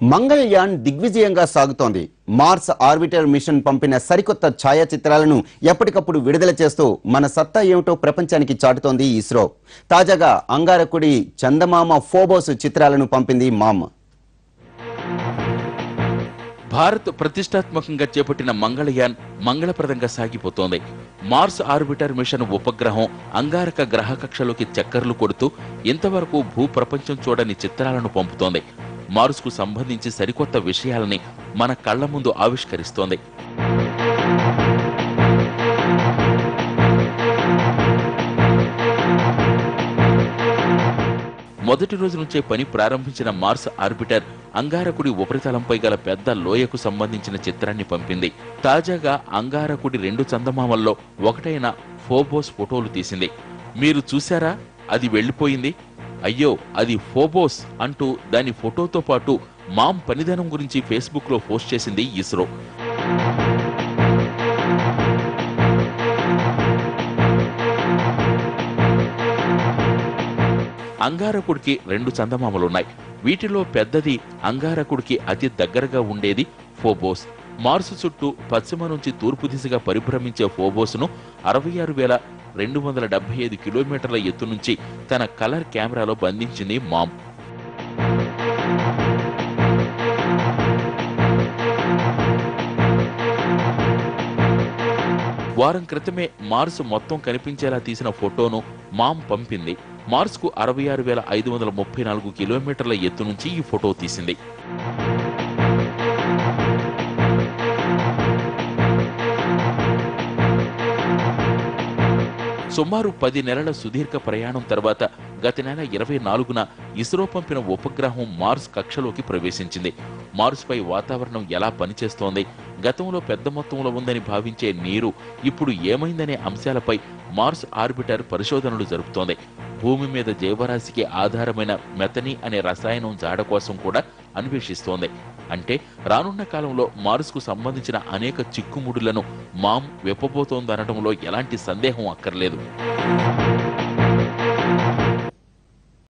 మంగళయాన్ దిగ్విజయంగా సాగుతోంది. Mars arbiter machine పంపిన సరికొత్త ఛాయాచిత్రాలను ఎప్పటికప్పుడు విడుదల చేస్తూ మన సత్తా ఏమిటో ప్రపంచానికి చాటుతోంది ఇస్రో. తాజాగా అంగారకుడి చందమామ ఫోబోస్ చిత్రాలను పంపింది మామ్. భారత్ ప్రతిష్టాత్మకంగా చేపట్టిన మంగళయాన్ మంగళప్రదంగా సాగిపోతోంది. మార్స్ ఆర్బిటర్ మిషన్ ఉపగ్రహం అంగారక గ్రహ కక్షలోకి చక్కర్లు కొడుతూ ఇంతవరకు భూప్రపంచం చూడని చిత్రాలను పంపుతోంది. మార్స్కు సంబంధించి సరికొత్త విషయాలని మన కళ్ల ముందు ఆవిష్కరిస్తోంది. మొదటి రోజు నుంచే పని ప్రారంభించిన మార్స్ ఆర్బిటర్ అంగారకుడి ఉపరితలంపై గల పెద్ద లోయకు సంబంధించిన చిత్రాన్ని పంపింది. తాజాగా అంగారకుడి 2 చందమామల్లో ఒకటైన ఫోబోస్ ఫోటోలు తీసింది. మీరు చూశారా? అది వెళ్లిపోయింది. అయ్యో, అది ఫోబోస్ అంటూ దాని ఫోటోతో పాటు మామ్ పనిదనం గురించి ఫేస్బుక్ లో పోస్ట్ చేసింది ఇస్రో. అంగారకుడికి 2 చందమామలున్నాయి. వీటిలో పెద్దది అంగారకుడికి అతి దగ్గరగా ఉండేది ఫోబోస్. మార్సు చుట్టూ పశ్చిమ నుంచి తూర్పు దిశగా పరిభ్రమించే ఫోబోస్ను 66,275 కిలోమీటర్ల ఎత్తు నుంచి తన కలర్ కెమెరాలో బంధించింది మామ్. వారం క్రితమే మార్స్ మొత్తం కనిపించేలా తీసిన ఫోటోను మామ్ పంపింది. మార్స్కు 66,534 కిలోమీటర్ల ఎత్తు నుంచి ఈ ఫోటో తీసింది. సుమారు 10 నెలల సుదీర్ఘ ప్రయాణం తర్వాత గత నెల 24న ఇస్రో పంపిన ఉపగ్రహం మార్స్ కక్షలోకి ప్రవేశించింది. మార్స్పై వాతావరణం ఎలా పనిచేస్తోంది, గతంలో పెద్ద మొత్తంలో ఉందని భావించే నీరు ఇప్పుడు ఏమైందనే అంశాలపై మార్స్ ఆర్బిటర్ పరిశోధనలు జరుపుతోంది. భూమి మీద జీవరాశికి ఆధారమైన మెథనీ అనే రసాయనం జాడ కోసం కూడా అన్వేషిస్తోంది. అంటే రానున్న కాలంలో మార్స్కు సంబంధించిన అనేక చిక్కుముడులను మామ్ విప్పబోతోందనడంలో ఎలాంటి సందేహం అక్కర్లేదు.